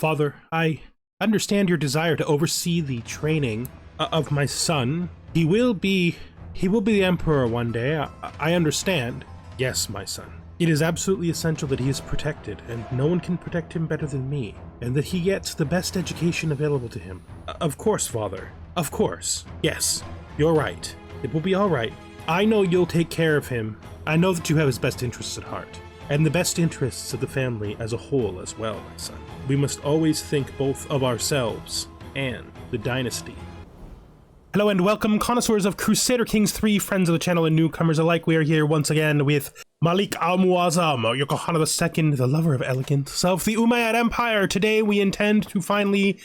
Father, I understand your desire to oversee the training of my son. He will be the emperor one day. I understand. Yes, my son. It is absolutely essential that he is protected, and no one can protect him better than me, and that he gets the best education available to him. Of course, Father. Of course. Yes, you're right. It will be all right. I know you'll take care of him. I know that you have his best interests at heart, and the best interests of the family as a whole as well, my son. We must always think both of ourselves and the dynasty. Hello and welcome, connoisseurs of Crusader Kings 3, friends of the channel and newcomers alike. We are here once again with Malik al-Muazzam, Youkhanna II, the lover of elegance of the Umayyad Empire. Today we intend to finally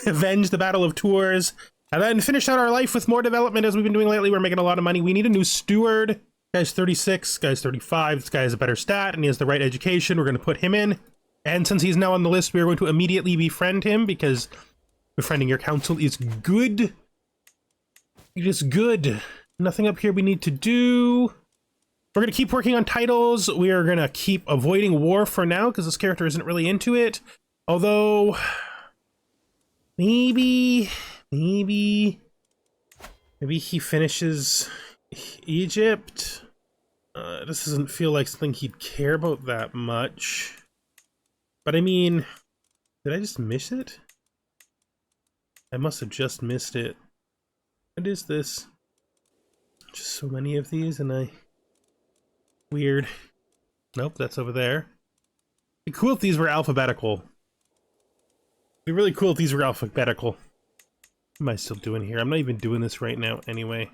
avenge the Battle of Tours, and then finish out our life with more development as we've been doing lately. We're making a lot of money. We need a new steward. Guy's 36, guy's 35, this guy has a better stat, and he has the right education. We're going to put him in. And since he's now on the list, we are going to immediately befriend him, because befriending your council is good. It is good. Nothing up here we need to do. We're going to keep working on titles. We are going to keep avoiding war for now, because this character isn't really into it. Although, maybe he finishes Egypt. This doesn't feel like something he'd care about that much. But I mean, did I just miss it? I must have just missed it. What is this? Just so many of these, and weird. Nope, that's over there. It'd be cool if these were alphabetical. It'd be really cool if these were alphabetical. What am I still doing here? I'm not even doing this right now anyway.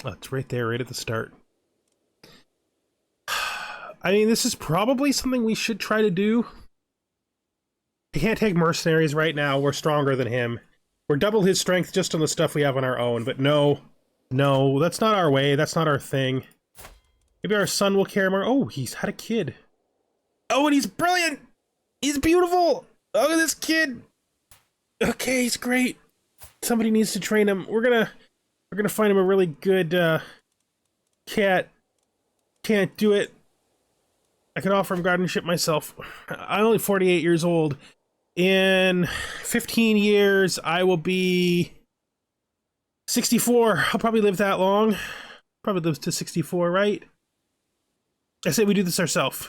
Oh, it's right there, right at the start. I mean, this is probably something we should try to do. We can't take mercenaries right now. We're stronger than him. We're double his strength just on the stuff we have on our own. But no, that's not our way. That's not our thing. Maybe our son will care more. Oh, he's had a kid. Oh, and he's brilliant. He's beautiful. Look at this kid. Okay, he's great. Somebody needs to train him. We're gonna find him a really good cat. Can't do it. I can offer him guardianship myself. I'm only 48 years old. In 15 years, I will be 64. I'll probably live that long. Probably live to 64, right? I say we do this ourselves.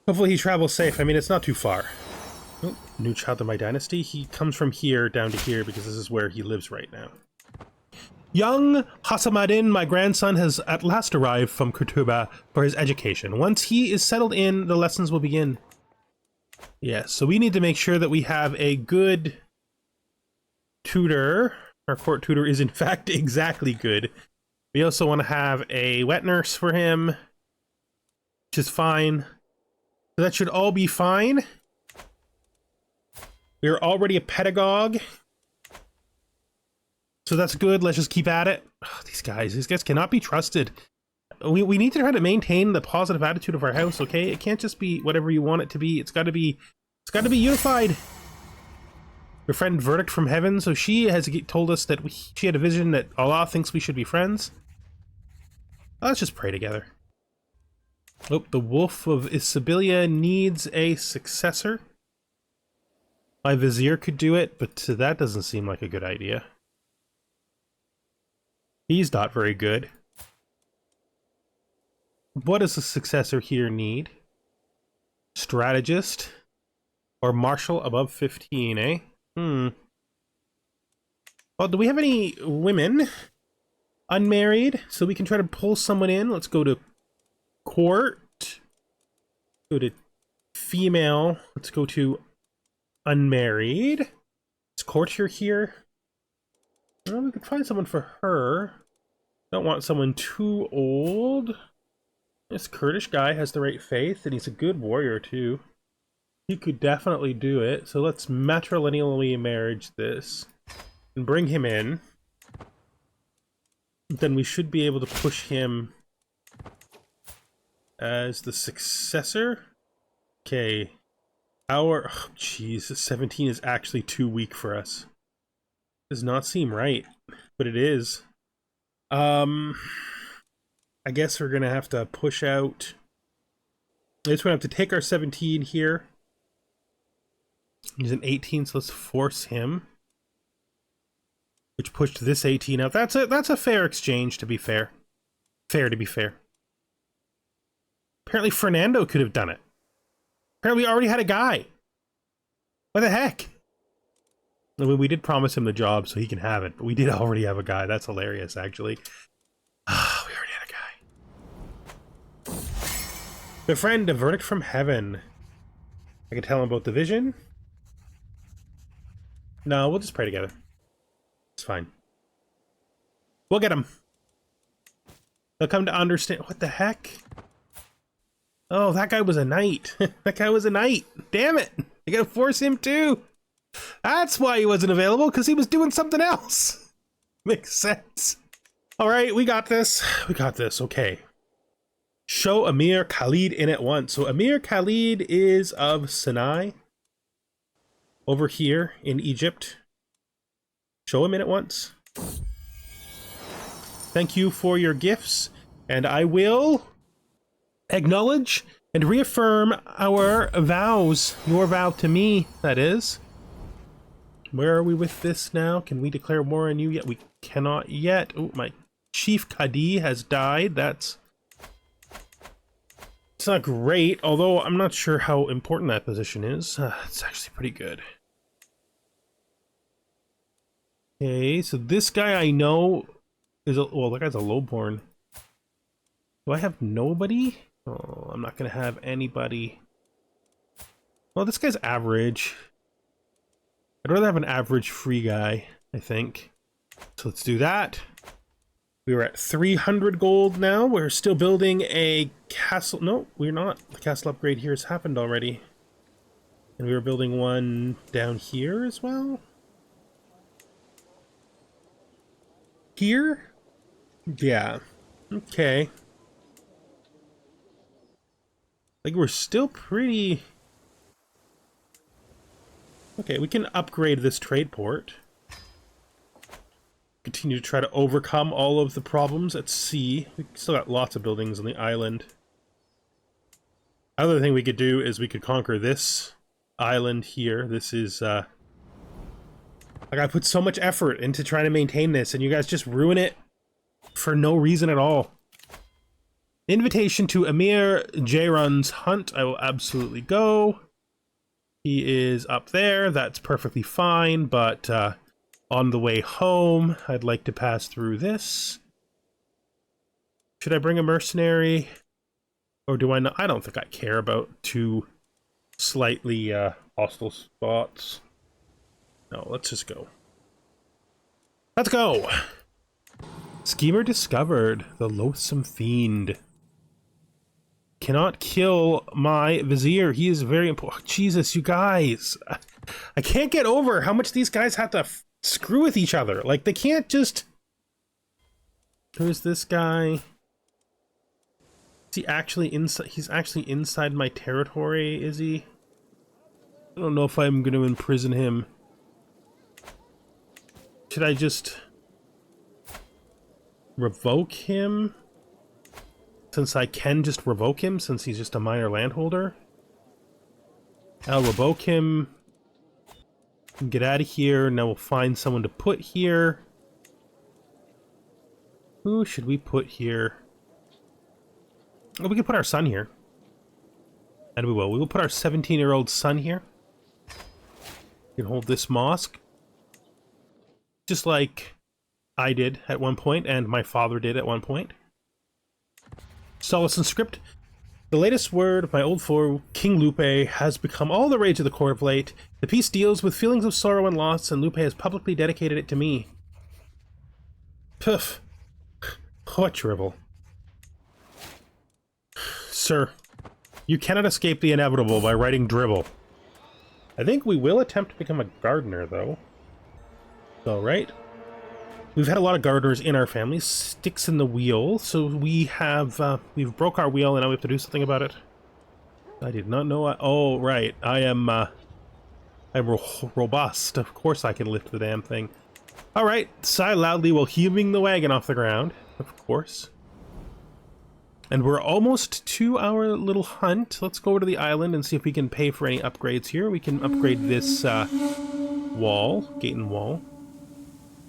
Hopefully he travels safe. I mean, it's not too far. Oh, new child of my dynasty. He comes from here down to here because this is where he lives right now. Young Hassamadin, my grandson, has at last arrived from Kurtuba for his education. Once he is settled in, the lessons will begin. Yes, so we need to make sure that we have a good tutor. Our court tutor is in fact exactly good. We also want to have a wet nurse for him, which is fine. So that should all be fine. We are already a pedagogue. So that's good. Let's just keep at it. Oh, these guys cannot be trusted. We need to try to maintain the positive attitude of our house, okay? It can't just be whatever you want it to be. It's got to be unified. Your friend Verdict from Heaven. So she has told us that she had a vision that Allah thinks we should be friends. Let's just pray together. Oh, the Wolf of Isabilia needs a successor. My vizier could do it, but that doesn't seem like a good idea. He's not very good. What does a successor here need? Strategist or marshal above 15, eh? Well, do we have any women? Unmarried, so we can try to pull someone in. Let's go to court. Go to female. Let's go to unmarried. Is courtier here? Well, we could find someone for her. Don't want someone too old. This Kurdish guy has the right faith, and he's a good warrior too. He could definitely do it. So let's matrilineally marriage this and bring him in. Then we should be able to push him as the successor. Okay. Oh, jeez, 17 is actually too weak for us. Does not seem right, but it is. I guess we're going to have to push out. I guess we're going to have to take our 17 here. He's an 18, so let's force him. Which pushed this 18 out. That's a fair exchange, to be fair. Fair to be fair. Apparently Fernando could have done it. Apparently we already had a guy. What the heck? I mean, we did promise him the job so he can have it, but we did already have a guy. That's hilarious, actually. We already had a guy. The friend, a verdict from heaven. I can tell him about the vision. No, we'll just pray together. It's fine. We'll get him. They'll come to understand. What the heck? Oh, that guy was a knight. That guy was a knight. Damn it. You gotta force him too. That's why he wasn't available, because he was doing something else. Makes sense. All right, we got this. We got this. Okay. Show Amir Khalid in at once. So Amir Khalid is of Sinai. Over here in Egypt. Show him in at once. Thank you for your gifts. And I will acknowledge and reaffirm our vows. Your vow to me, that is. Where are we with this now? Can we declare war on you yet? We cannot yet. Oh, my chief Qadi has died. It's not great, although I'm not sure how important that position is. It's actually pretty good. Okay, so this guy I know is well, that guy's a lowborn. Do I have nobody? Oh, I'm not gonna have anybody. Well, this guy's average. I'd rather have an average free guy, I think. So let's do that. We were at 300 gold now. We're still building a castle. No, we're not. The castle upgrade here has happened already. And we were building one down here as well. Here? Yeah. Okay. Like, we're still pretty... Okay, we can upgrade this trade port. Continue to try to overcome all of the problems at sea. We still got lots of buildings on the island. Other thing we could do is we could conquer this island here. This is, like, I put so much effort into trying to maintain this, and you guys just ruin it for no reason at all. Invitation to Amir Jaron's hunt. I will absolutely go. He is up there. That's perfectly fine, but on the way home, I'd like to pass through this. Should I bring a mercenary? Or do I not? I don't think I care about two slightly hostile spots. No, let's just go. Let's go! Schemer discovered. The loathsome fiend. Cannot kill my vizier. He is very important. Jesus, you guys. I can't get over how much these guys have to screw with each other. Like, they can't just... Who's this guy? Is he actually inside? He's actually inside my territory, is he? I don't know if I'm going to imprison him. Should I just revoke him? Since I can just revoke him, since he's just a minor landholder. I'll revoke him. And get out of here. Now we'll find someone to put here. Who should we put here? Oh, we can put our son here. And we will. We will put our 17-year-old son here. We can hold this mosque. Just like I did at one point, and my father did at one point. Solace and script. The latest word of my old foe, King Lupe, has become all the rage of the court of late. The piece deals with feelings of sorrow and loss, and Lupe has publicly dedicated it to me. Puff. What drivel. Sir, you cannot escape the inevitable by writing dribble. I think we will attempt to become a gardener, though. So, right? We've had a lot of gardeners in our family. Sticks in the wheel. So we have, we've broke our wheel and now we have to do something about it. I did not know. Oh, right. I'm robust. Of course I can lift the damn thing. All right. Sigh loudly while heaving the wagon off the ground. Of course. And we're almost to our little hunt. Let's go over to the island and see if we can pay for any upgrades here. We can upgrade this wall, gate and wall.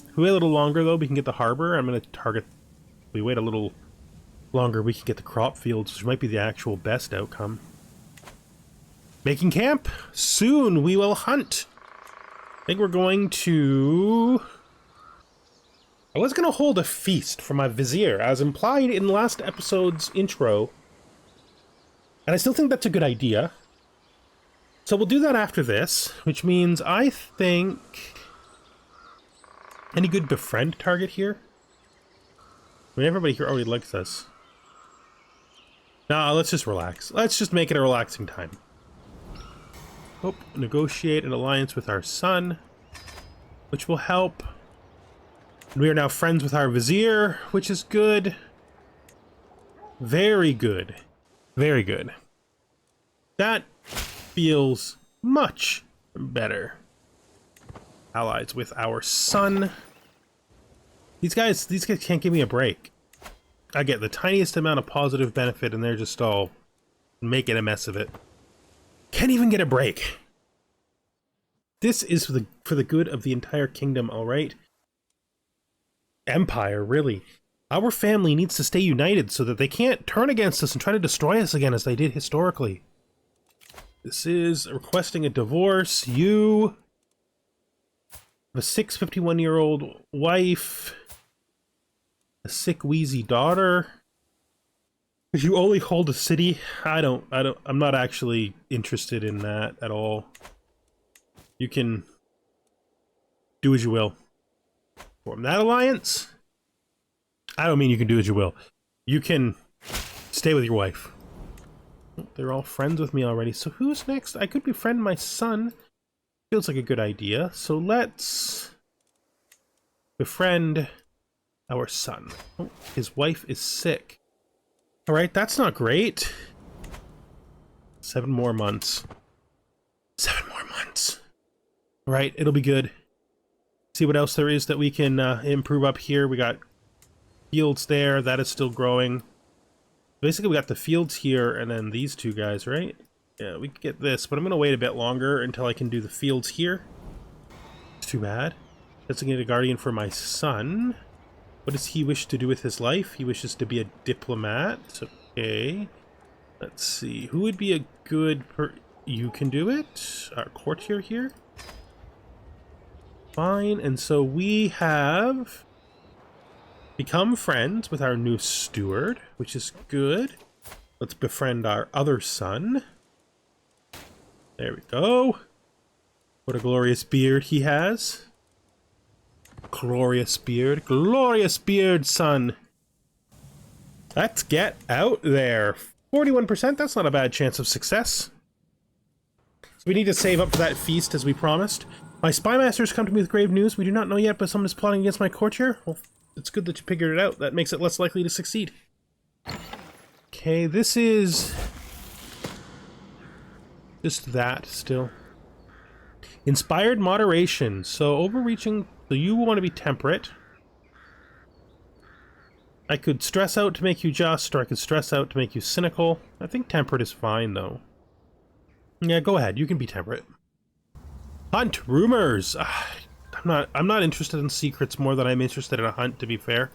If we wait a little longer, though, we can get the harbor. I'm going to target... If we wait a little longer, we can get the crop fields, which might be the actual best outcome. Making camp. Soon we will hunt. I think we're going to... I was going to hold a feast for my vizier, as implied in last episode's intro. And I still think that's a good idea. So we'll do that after this, which means I think... Any good befriend target here? I mean, everybody here already likes us. Nah, let's just relax. Let's just make it a relaxing time. Oh, negotiate an alliance with our son, which will help. We are now friends with our vizier, which is good. Very good. Very good. That feels much better. Allies with our son. These guys can't give me a break. I get the tiniest amount of positive benefit and they're just all making a mess of it. Can't even get a break. This is for the good of the entire kingdom, alright? Empire, really. Our family needs to stay united so that they can't turn against us and try to destroy us again as they did historically. This is requesting a divorce. You have a sick 51-year-old wife, a sick wheezy daughter. If you only hold a city, I'm not actually interested in that at all. You can do as you will. Form that alliance. I don't mean you can do as you will. You can stay with your wife. They're all friends with me already. So who's next? I could befriend my son. Feels like a good idea. So let's befriend our son. Oh, his wife is sick. Alright, that's not great. 7 more months. 7 more months. Alright, it'll be good. See what else there is that we can improve up here. We got fields there. That is still growing. Basically, we got the fields here and then these two guys, right? Yeah, we could get this, but I'm going to wait a bit longer until I can do the fields here. It's too bad. Let's get a guardian for my son. What does he wish to do with his life? He wishes to be a diplomat. Okay. Let's see. Who would be a good You can do it. Our courtier here. Fine. And so we have become friends with our new steward, which is good. Let's befriend our other son. There we go. What a glorious beard he has. Glorious beard. Glorious beard, son. Let's get out there. 41%, that's not a bad chance of success. So we need to save up for that feast as we promised. My spy masters come to me with grave news. We do not know yet, but someone is plotting against my courtier. Well, it's good that you figured it out. That makes it less likely to succeed. Okay, this is just that still. Inspired moderation. So overreaching. So you want to be temperate. I could stress out to make you just, or I could stress out to make you cynical. I think temperate is fine, though. Yeah, go ahead. You can be temperate. Hunt rumors. I'm not interested in secrets more than I'm interested in a hunt, to be fair.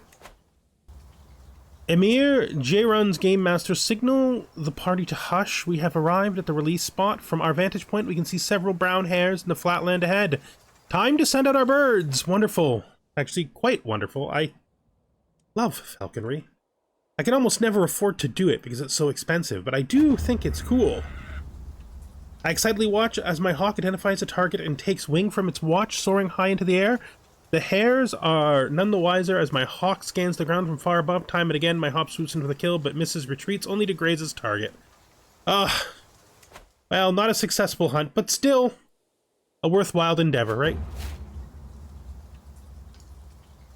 Emir J-Run's Game Master, signal the party to hush. We have arrived at the release spot. From our vantage point, we can see several brown hares in the flatland ahead. Time to send out our birds. Wonderful. Actually, quite wonderful. I love falconry. I can almost never afford to do it because it's so expensive, but I do think it's cool. I excitedly watch as my hawk identifies a target and takes wing from its watch, soaring high into the air. The hares are none the wiser as my hawk scans the ground from far above. Time and again, my hawk swoops in for the kill, but misses, retreats only to graze its target. Well, not a successful hunt, but still a worthwhile endeavor, right?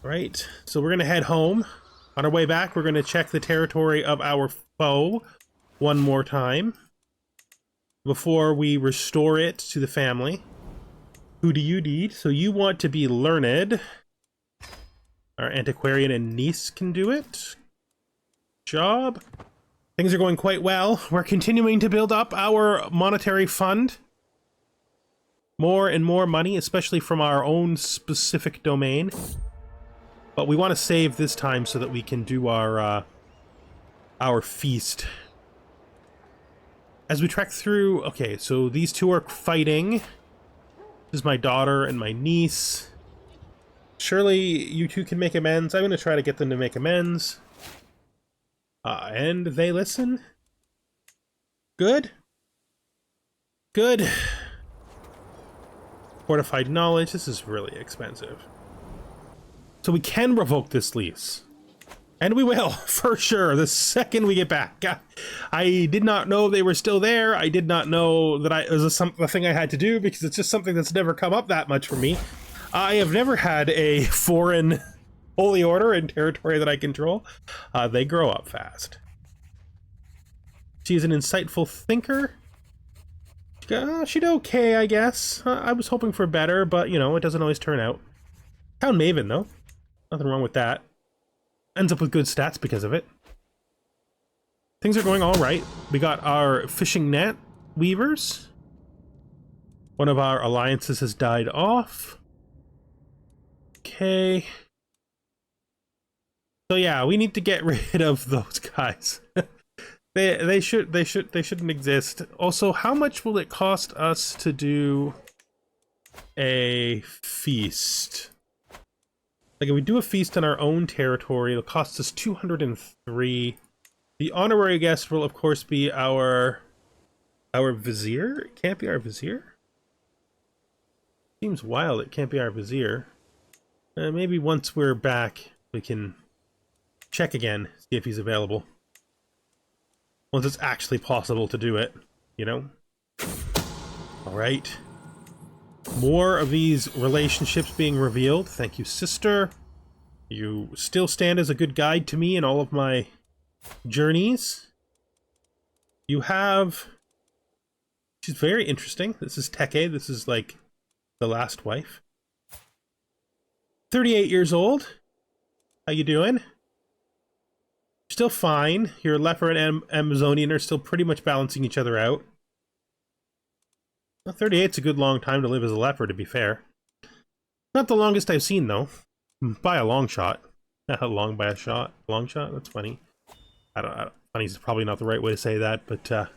Right, so we're going to head home. On our way back, we're going to check the territory of our foe one more time before we restore it to the family. Who do you need? So you want to be learned. Our antiquarian and niece can do it. Job. Things are going quite well. We're continuing to build up our monetary fund. More and more money, especially from our own specific domain. But we want to save this time so that we can do our feast. As we trek through... Okay, so these two are fighting. This is my daughter and my niece. Surely you two can make amends. I'm going to try to get them to make amends. And they listen. Good. Good. Fortified knowledge. This is really expensive. So we can revoke this lease. And we will, for sure, the second we get back. I did not know they were still there. I did not know that it was a thing I had to do, because it's just something that's never come up that much for me. I have never had a foreign holy order in territory that I control. They grow up fast. She's an insightful thinker. She did okay, I guess. I was hoping for better, but, you know, it doesn't always turn out. Town Maven, though. Nothing wrong with that. Ends up with good stats because of it. Things are going all right. We got our fishing net weavers. One of our alliances has died off. Okay. So yeah, we need to get rid of those guys. they shouldn't exist. Also, how much will it cost us to do a feast? Like, if we do a feast in our own territory, it'll cost us 203. The honorary guest will, of course, be our vizier. It can't be our vizier? Seems wild it can't be our vizier. Maybe once we're back, we can check again, see if he's available. Once it's actually possible to do it, you know? Alright. More of these relationships being revealed. Thank you, sister. You still stand as a good guide to me in all of my journeys. You have... She's very interesting. This is Teke. This is like the last wife. 38 years old. How you doing? Still fine. Your leper and Amazonian are still pretty much balancing each other out. Well, 38's a good long time to live as a leper, to be fair. Not the longest I've seen, though. By a long shot. Long by a shot. Long shot? That's funny. I don't funny is probably not the right way to say that, but,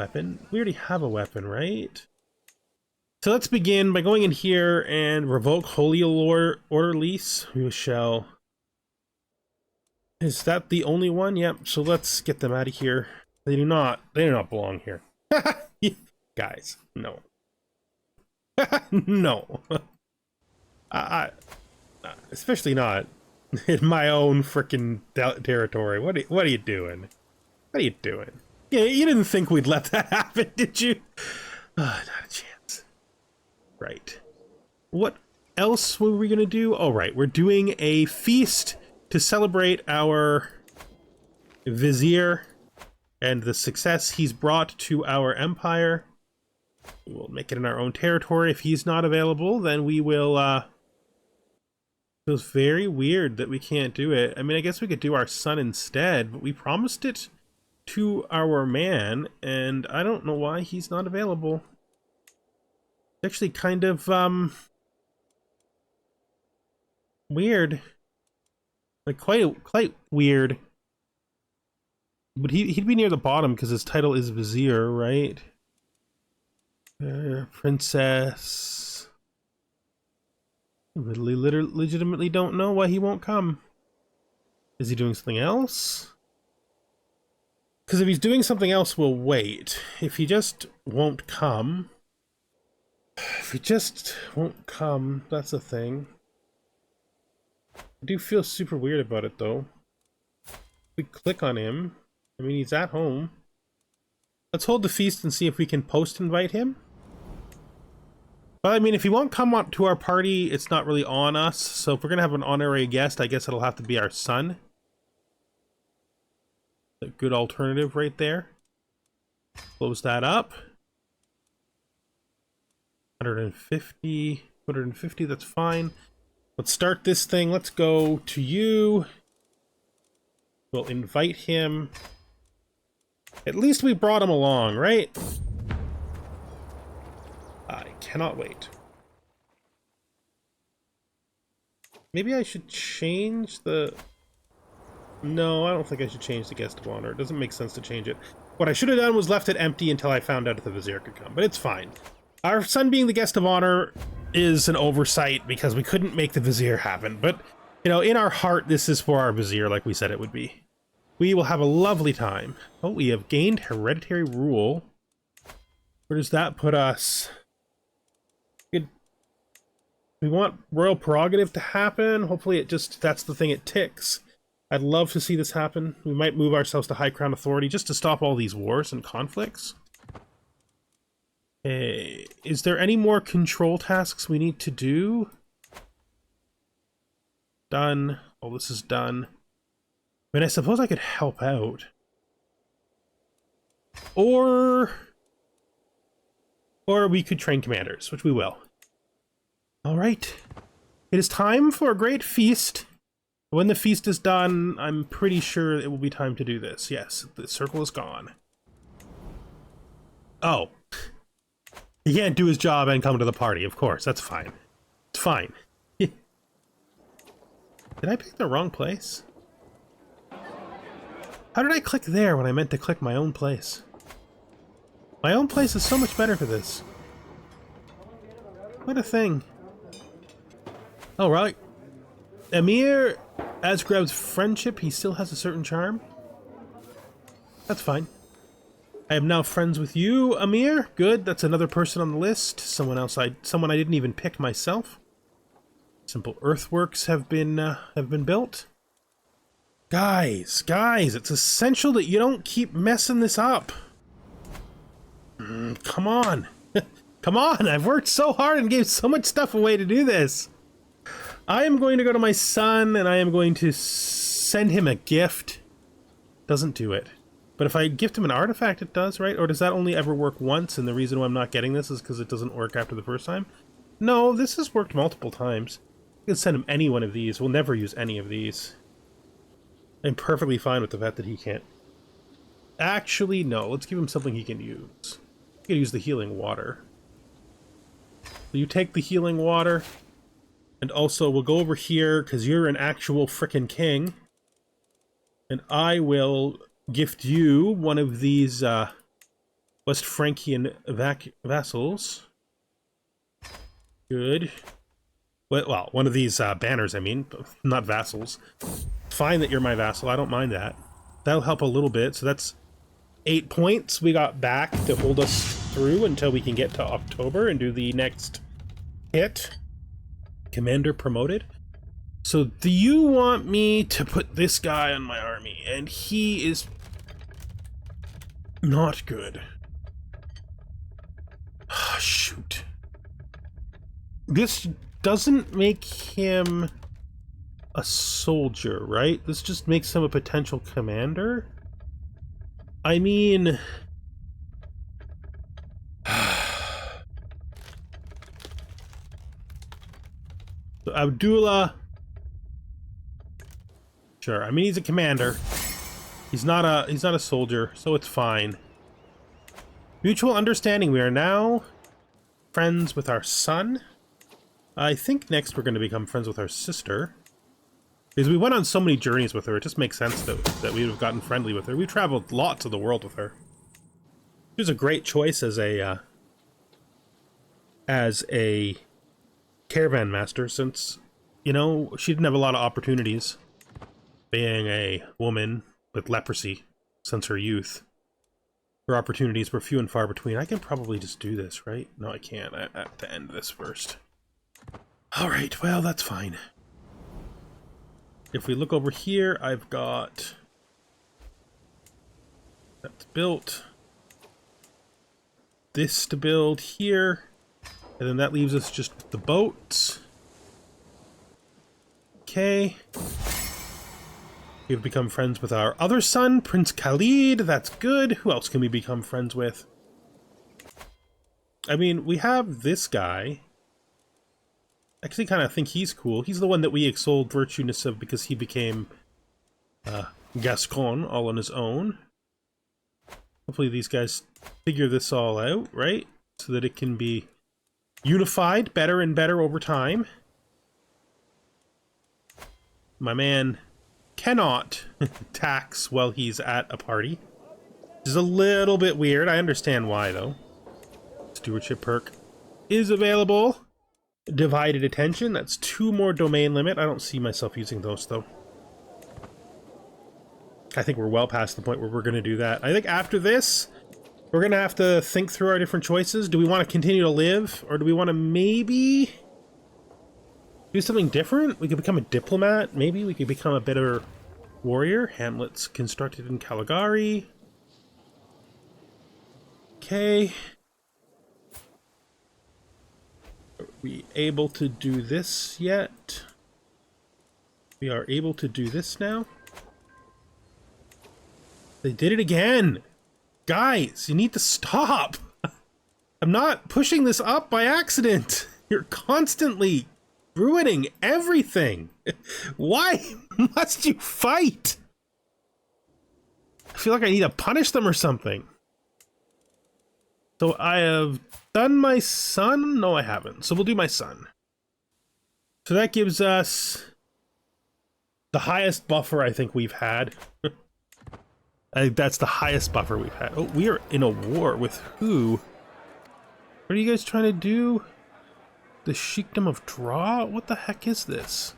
weapon? We already have a weapon, right? So let's begin by going in here and revoke Holy Order lease. We shall... Is that the only one? Yep, so let's get them out of here. They do not belong here. Guys, no. No. Especially not in my own frickin' territory. What are you doing? What are you doing? Yeah, you didn't think we'd let that happen, did you? Not a chance. Right. What else were we gonna do? Oh, right, we're doing a feast to celebrate our vizier and the success he's brought to our empire. We'll make it in our own territory. If he's not available, then we will, feels very weird that we can't do it. I mean, I guess we could do our son instead, but we promised it to our man, and I don't know why he's not available. It's actually kind of, weird. Like, quite weird. But he'd be near the bottom because his title is Vizier, right? Princess. I really legitimately don't know why he won't come. Is he doing something else? Because if he's doing something else, we'll wait. If he just won't come... If he just won't come, that's a thing. I do feel super weird about it, though. If we click on him, I mean, he's at home. Let's hold the feast and see if we can post-invite him. But, I mean, if he won't come on to our party, it's not really on us. So if we're going to have an honorary guest, I guess it'll have to be our son. A good alternative right there. Close that up. 150, 250, that's fine. Let's start this thing. Let's go to you. We'll invite him. At least we brought him along, right? I cannot wait. Maybe I should change the... No, I don't think I should change the guest of honor. It doesn't make sense to change it. What I should have done was left it empty until I found out if the vizier could come, but it's fine. Our son being the guest of honor is an oversight because we couldn't make the vizier happen, but, you know, in our heart, this is for our vizier like we said it would be. We will have a lovely time. Oh, we have gained hereditary rule. Where does that put us? We want royal prerogative to happen. Hopefully it just, that's the thing it ticks. I'd love to see this happen. We might move ourselves to High Crown Authority just to stop all these wars and conflicts. Hey, is there any more control tasks we need to do? Done. Oh, this is done. I mean, I suppose I could help out. Or we could train commanders, which we will. All right. It is time for a great feast. When the feast is done, I'm pretty sure it will be time to do this. Yes, the circle is gone. Oh. He can't do his job and come to the party, of course. That's fine. It's fine. Did I pick the wrong place? How did I click there when I meant to click my own place? My own place is so much better for this. What a thing. Oh, right. Emir Asgrab's friendship, he still has a certain charm. That's fine. I am now friends with you, Emir. Good, that's another person on the list. Someone I didn't even pick myself. Simple earthworks have been built. Guys, it's essential that you don't keep messing this up. Come on. Come on, I've worked so hard and gave so much stuff away to do this. I am going to go to my son and I am going to send him a gift. Doesn't do it. But if I gift him an artifact, it does, right? Or does that only ever work once, and the reason why I'm not getting this is because it doesn't work after the first time? No, this has worked multiple times. I can send him any one of these. We'll never use any of these. I'm perfectly fine with the fact that he can't. Actually, no. Let's give him something he can use. He can use the healing water. So you take the healing water, and also we'll go over here, because you're an actual frickin' king. And I will gift you one of these West Frankian vassals. Good. Well, one of these banners, I mean, not vassals. Fine that you're my vassal, I don't mind that. That'll help a little bit, so that's 8 points we got back to hold us through until we can get to October and do the next hit. Commander promoted. So do you want me to put this guy on my army? And he is not good. Oh, shoot. This doesn't make him a soldier, right? This just makes him a potential commander? I mean... So Abdullah... Sure, I mean he's a commander. He's not a soldier, so it's fine. Mutual understanding. We are now friends with our son. I think next we're going to become friends with our sister. Because we went on so many journeys with her, it just makes sense that we would have gotten friendly with her. We traveled lots of the world with her. She was a great choice as a caravan master, since, you know, she didn't have a lot of opportunities. Being a woman with leprosy since her youth, her opportunities were few and far between. I can probably just do this, right? No, I can't. I have to end this first. Alright, well, that's fine. If we look over here, I've got... That's built. This to build here. And then that leaves us just with the boats. Okay. We've become friends with our other son, Prince Khalid. That's good. Who else can we become friends with? I mean, we have this guy. I actually kind of think he's cool. He's the one that we extolled virtueness of because he became Gascon all on his own. Hopefully these guys figure this all out, right? So that it can be unified better and better over time. My man cannot tax while he's at a party. Which is a little bit weird. I understand why, though. Stewardship perk is available. Divided attention. That's 2 more domain limit. I don't see myself using those, though. I think we're well past the point where we're going to do that. I think after this, we're going to have to think through our different choices. Do we want to continue to live? Or do we want to maybe do something different? We could become a diplomat. Maybe we could become a better warrior. Hamlets constructed in Caligari. Okay. Are we able to do this yet? We are able to do this now. They did it again! Guys, you need to stop! I'm not pushing this up by accident! You're constantly ruining everything! Why must you fight? I feel like I need to punish them or something. So I have done my son? No, I haven't. So we'll do my son. So that gives us the highest buffer I think we've had. I think that's the highest buffer we've had. Oh, we are in a war with who? What are you guys trying to do? The Sheikdom of Draw? What the heck is this?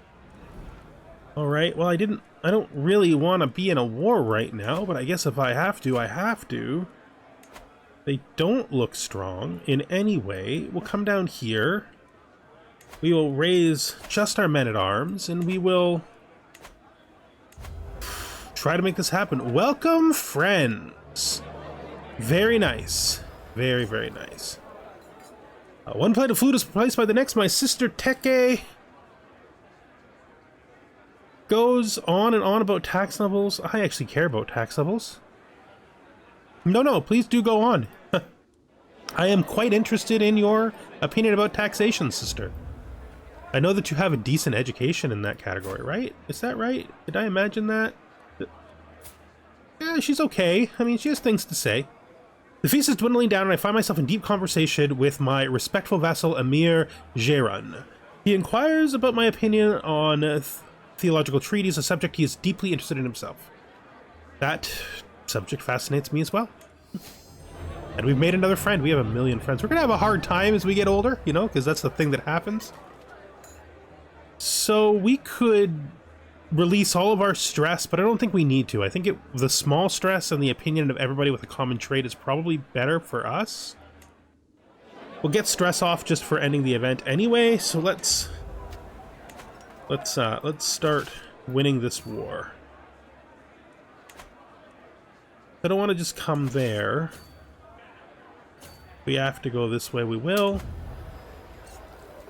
Alright, well I don't really want to be in a war right now, but I guess if I have to, I have to. They don't look strong in any way. We'll come down here. We will raise just our men-at-arms, and we will try to make this happen. Welcome, friends. Very nice. Very, very nice. One plate of flute is replaced by the next. My sister Teke goes on and on about tax levels. I actually care about tax levels. No, please do go on. I am quite interested in your opinion about taxation, sister. I know that you have a decent education in that category, right? Is that right? Did I imagine that? Yeah, she's okay. I mean, she has things to say. The feast is dwindling down and I find myself in deep conversation with my respectful vassal Emir Jeran. He inquires about my opinion on theological treaties, a subject he is deeply interested in himself. That subject fascinates me as well. And we've made another friend. We have 1 million friends. We're gonna have a hard time as we get older, you know, because that's the thing that happens. So we could release all of our stress, but I don't think we need to. I think the small stress and the opinion of everybody with a common trait is probably better for us. We'll get stress off just for ending the event anyway, so let's start winning this war. I don't want to just come there. We have to go this way, we will.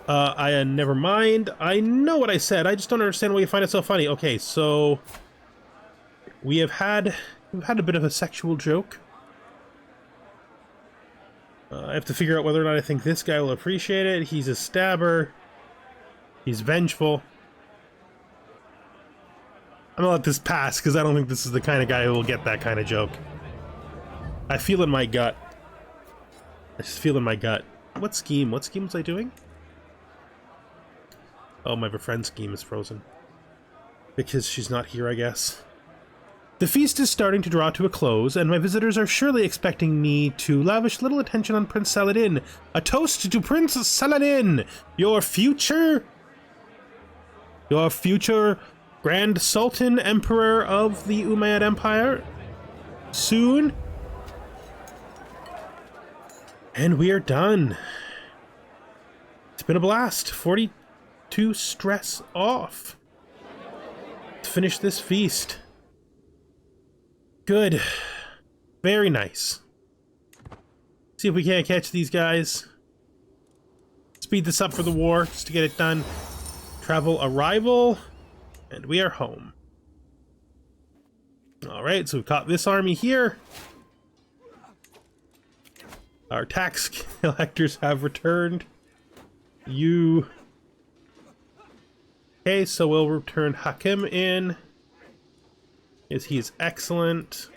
Never mind. I know what I said. I just don't understand why you find it so funny. Okay, so we've had a bit of a sexual joke. I have to figure out whether or not I think this guy will appreciate it. He's a stabber. He's vengeful. I'm gonna let this pass because I don't think this is the kind of guy who will get that kind of joke. I feel in my gut. I just feel in my gut. What scheme? What scheme was I doing? Oh, my befriend scheme is frozen. Because she's not here, I guess. The feast is starting to draw to a close, and my visitors are surely expecting me to lavish little attention on Prince Saladin. A toast to Prince Saladin! Your future Grand Sultan Emperor of the Umayyad Empire. Soon. And we are done. It's been a blast. 42 stress off. Let's finish this feast. Good. Very nice. See if we can't catch these guys. Speed this up for the war, just to get it done. Travel arrival. And we are home. Alright, so we've caught this army here. Our tax collectors have returned. You... Okay, so we'll return Hakim in. He is excellent.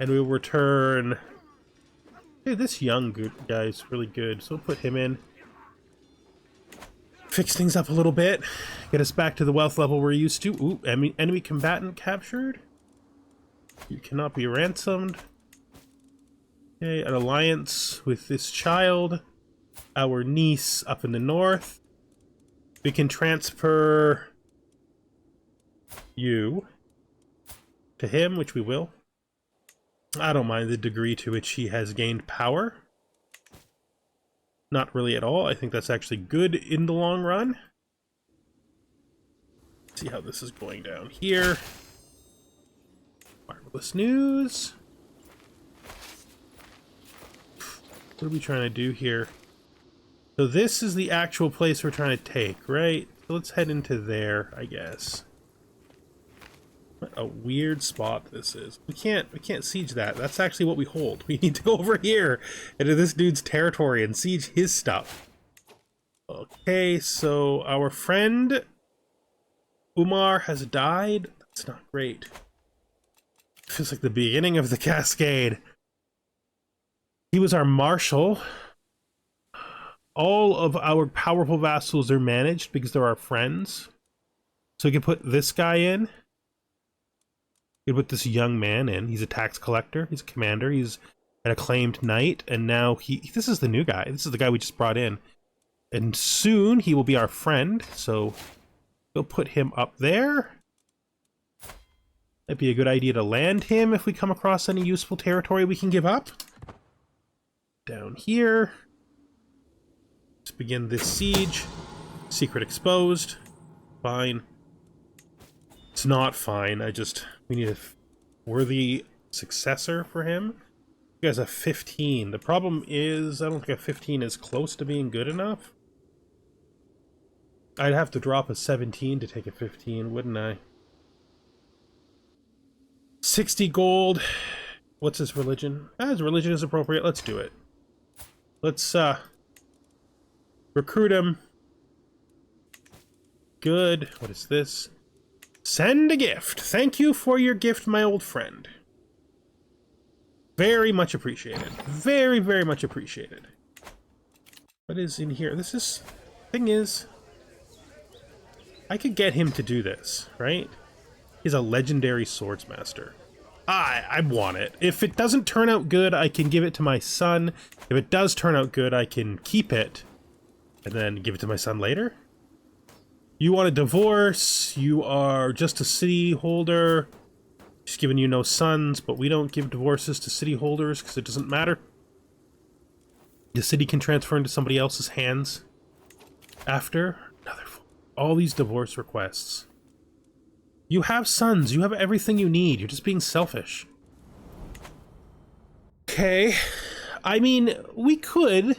And we will return... Hey, this young guy is really good, so we'll put him in. Fix things up a little bit. Get us back to the wealth level we're used to. Ooh, enemy combatant captured. You cannot be ransomed. Okay, an alliance with this child. Our niece up in the north. We can transfer you to him, which we will. I don't mind the degree to which he has gained power. Not really at all. I think that's actually good in the long run. Let's see how this is going down here. Marvelous news. What are we trying to do here? So this is the actual place we're trying to take, right? So let's head into there, I guess. What a weird spot this is. We can't siege that. That's actually what we hold. We need to go over here into this dude's territory and siege his stuff. Okay, so our friend Umar has died. That's not great. Feels like the beginning of the cascade. He was our marshal. All of our powerful vassals are managed because they're our friends. So we can put this guy in. We can put this young man in. He's a tax collector. He's a commander. He's an acclaimed knight. And now this is the new guy. This is the guy we just brought in. And soon he will be our friend. So we'll put him up there. Might be a good idea to land him if we come across any useful territory we can give up. Down here. Let's begin this siege. Secret exposed. Fine. It's not fine. We need a worthy successor for him. He has a 15. The problem is, I don't think a 15 is close to being good enough. I'd have to drop a 17 to take a 15, wouldn't I? 60 gold. What's his religion? His religion is appropriate. Let's do it. Let's recruit him. Good. What is this? Send a gift. Thank you for your gift, my old friend. Very much appreciated. Very, very much appreciated. What is in here? Thing is, I could get him to do this, right? He's a legendary swordsmaster. I want it. If it doesn't turn out good, I can give it to my son. If it does turn out good, I can keep it and then give it to my son later. You want a divorce, you are just a city holder. She's giving you no sons, but we don't give divorces to city holders because it doesn't matter. The city can transfer into somebody else's hands after. All these divorce requests. You have sons, you have everything you need, you're just being selfish. Okay, I mean, we could.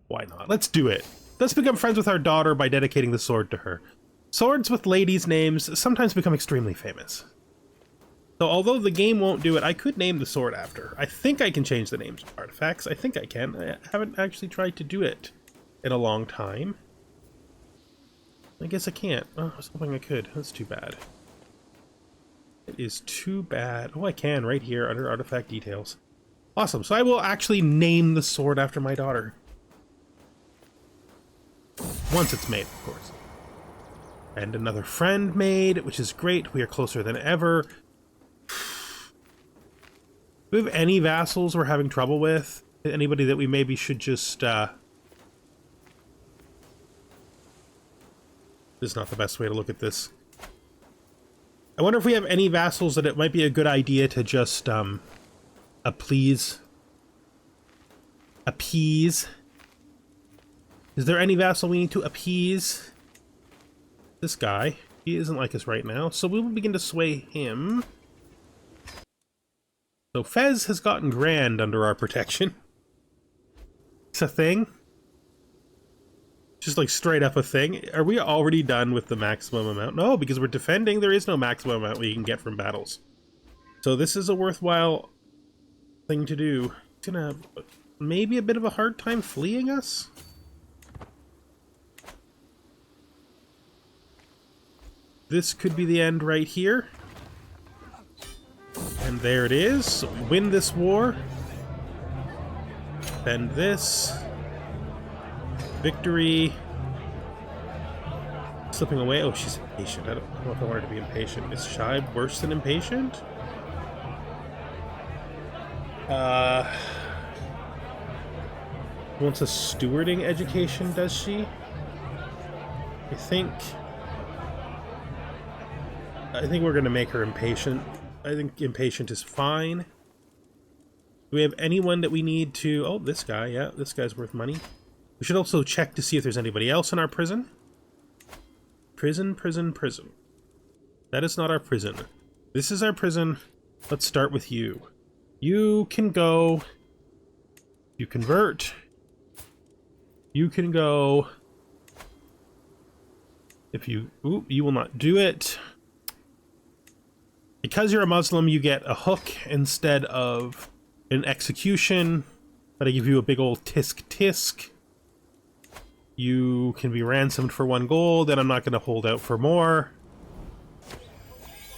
Why not? Let's do it. Let's become friends with our daughter by dedicating the sword to her. Swords with ladies' names sometimes become extremely famous. So although the game won't do it, I could name the sword after. I think I can change the names of artifacts. I think I can. I haven't actually tried to do it in a long time. I guess I can't. Oh, I was hoping I could. That's too bad. It is too bad. Oh, I can right here under artifact details. Awesome. So I will actually name the sword after my daughter. Once it's made, of course. And another friend made, which is great. We are closer than ever. Do we have any vassals we're having trouble with? Anybody that we maybe should just, This is not the best way to look at this. I wonder if we have any vassals that it might be a good idea to just, appease. Is there any vassal we need to appease? This guy. He isn't like us right now, so we will begin to sway him. So Fez has gotten grand under our protection. It's a thing. Just like straight up a thing. Are we already done with the maximum amount? No, because we're defending. There is no maximum amount we can get from battles. So this is a worthwhile thing to do. It's gonna have maybe a bit of a hard time fleeing us. This could be the end right here. And there it is. So we win this war. Bend this. Victory. Slipping away. Oh, she's impatient. I don't know if I want her to be impatient. Is shy worse than impatient? Wants a stewarding education, does she? I think we're gonna make her impatient. I think impatient is fine. Do we have anyone that we need to... Oh, this guy. Yeah, this guy's worth money. We should also check to see if there's anybody else in our prison. Prison. That is not our prison. This is our prison. Let's start with you. You can go... You convert. You can go... If you... Ooh, you will not do it. Because you're a Muslim, you get a hook instead of an execution. But I give you a big old tisk. You can be ransomed for 1 gold, and I'm not going to hold out for more.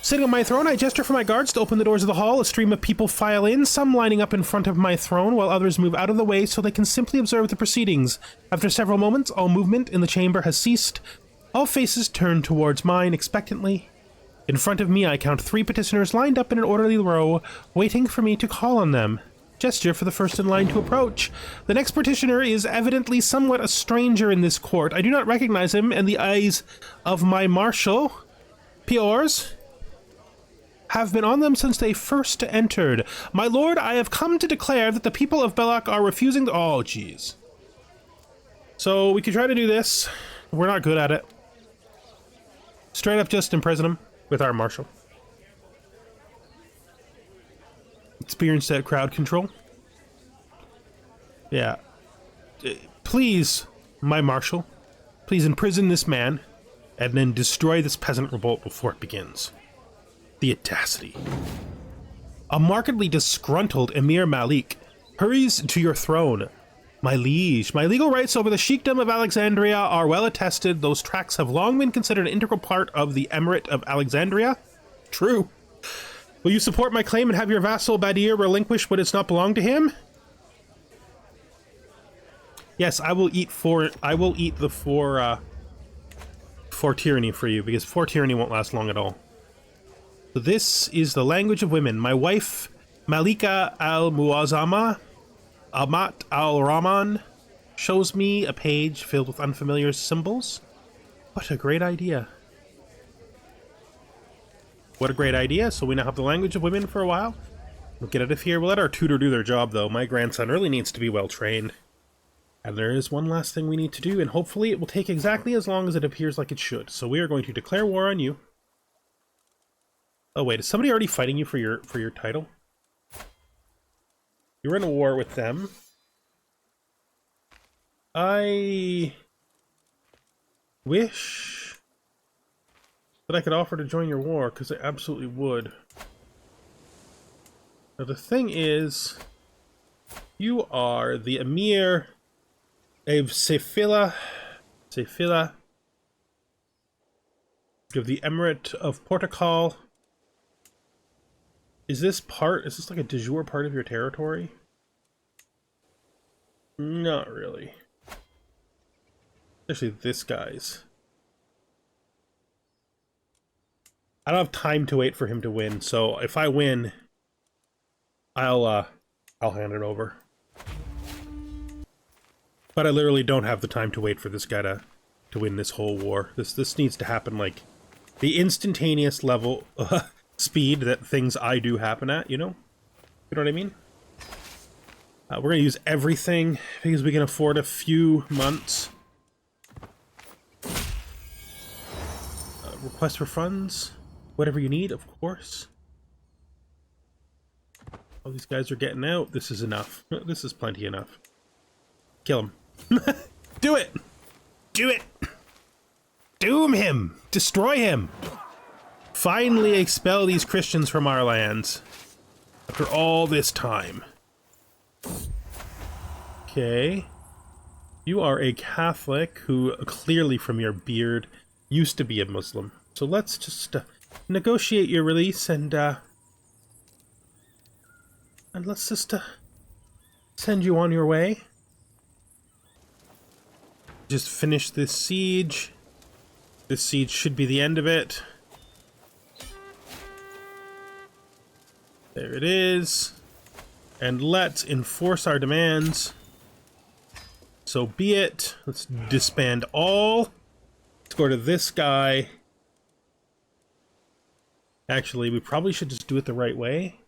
Sitting on my throne, I gesture for my guards to open the doors of the hall. A stream of people file in, some lining up in front of my throne, while others move out of the way so they can simply observe the proceedings. After several moments, all movement in the chamber has ceased. All faces turn towards mine expectantly. In front of me, I count 3 petitioners lined up in an orderly row, waiting for me to call on them. Gesture for the first in line to approach. The next petitioner is evidently somewhat a stranger in this court. I do not recognize him, and the eyes of my marshal, Piors, have been on them since they first entered. My lord, I have come to declare that the people of Belloc are refusing... Oh, jeez. So, we could try to do this. We're not good at it. Straight up just imprison him with our marshal. Experienced at crowd control. Yeah. Please, my marshal, please imprison this man and then destroy this peasant revolt before it begins. The audacity. A markedly disgruntled Emir Malik hurries to your throne. My liege, my legal rights over the Sheikdom of Alexandria are well attested. Those tracts have long been considered an integral part of the Emirate of Alexandria. True. Will you support my claim and have your vassal Badir relinquish what does not belong to him? Yes, I will eat the four tyranny for you, because 4 tyranny won't last long at all. So this is the language of women. My wife, Malika al-Muazzama, Amat al-Rahman, shows me a page filled with unfamiliar symbols. What a great idea. What a great idea. So we now have the language of women for a while. We'll get out of here. We'll let our tutor do their job, though. My grandson really needs to be well trained. And there is one last thing we need to do, and hopefully it will take exactly as long as it appears like it should. So we are going to declare war on you. Oh wait, is somebody already fighting you for your title? You're in a war with them. I wish that I could offer to join your war, because I absolutely would. Now the thing is, you are the Emir of Sefila of the Emirate of Portugal. Is this like a de jure part of your territory? Not really. Especially this guy's. I don't have time to wait for him to win, so if I win, I'll hand it over. But I literally don't have the time to wait for this guy to win this whole war. This needs to happen like the instantaneous level speed that things I do happen at, you know? You know what I mean? We're going to use everything because we can afford a few months. Request for funds. Whatever you need, of course. All these guys are getting out. This is enough. This is plenty enough. Kill him. Do it! Do it! Doom him! Destroy him! Finally expel these Christians from our lands. After all this time. Okay. You are a Catholic who, clearly from your beard, used to be a Muslim. So let's just negotiate your release and and let's just send you on your way. Just finish this siege. This siege should be the end of it. There it is. And let's enforce our demands. So be it. Let's disband all. Let's go to this guy. Actually, we probably should just do it the right way.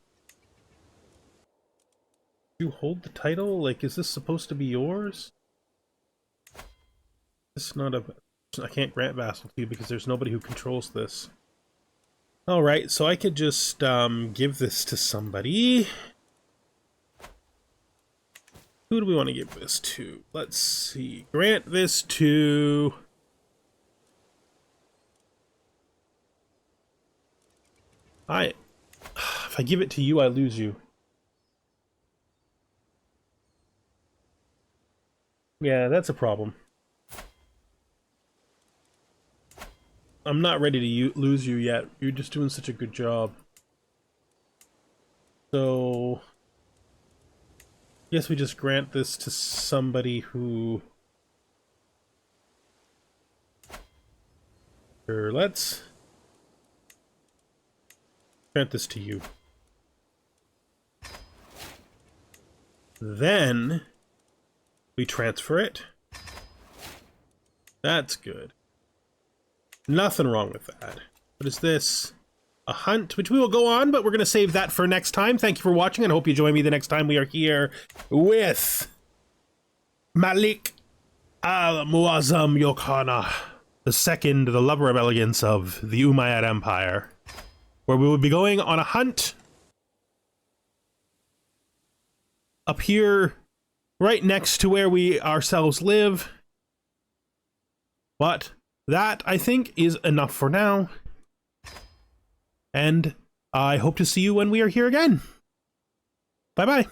You hold the title? Like, is this supposed to be yours? This is not a... I can't grant vassal to you because there's nobody who controls this. Alright, so I could just give this to somebody. Who do we want to give this to? Let's see. Grant this to... If I give it to you, I lose you. Yeah, that's a problem. I'm not ready to lose you yet. You're just doing such a good job. So... I guess we just grant this to somebody who... Sure, let's... grant this to you. Then... we transfer it. That's good. Nothing wrong with that. What is this? A hunt, which we will go on, but we're going to save that for next time. Thank you for watching, and I hope you join me the next time we are here with Malik al-Muazzam Youkhanna II, the lover of elegance of the Umayyad Empire, where we will be going on a hunt up here right next to where we ourselves live. But that, I think, is enough for now. And I hope to see you when we are here again. Bye-bye.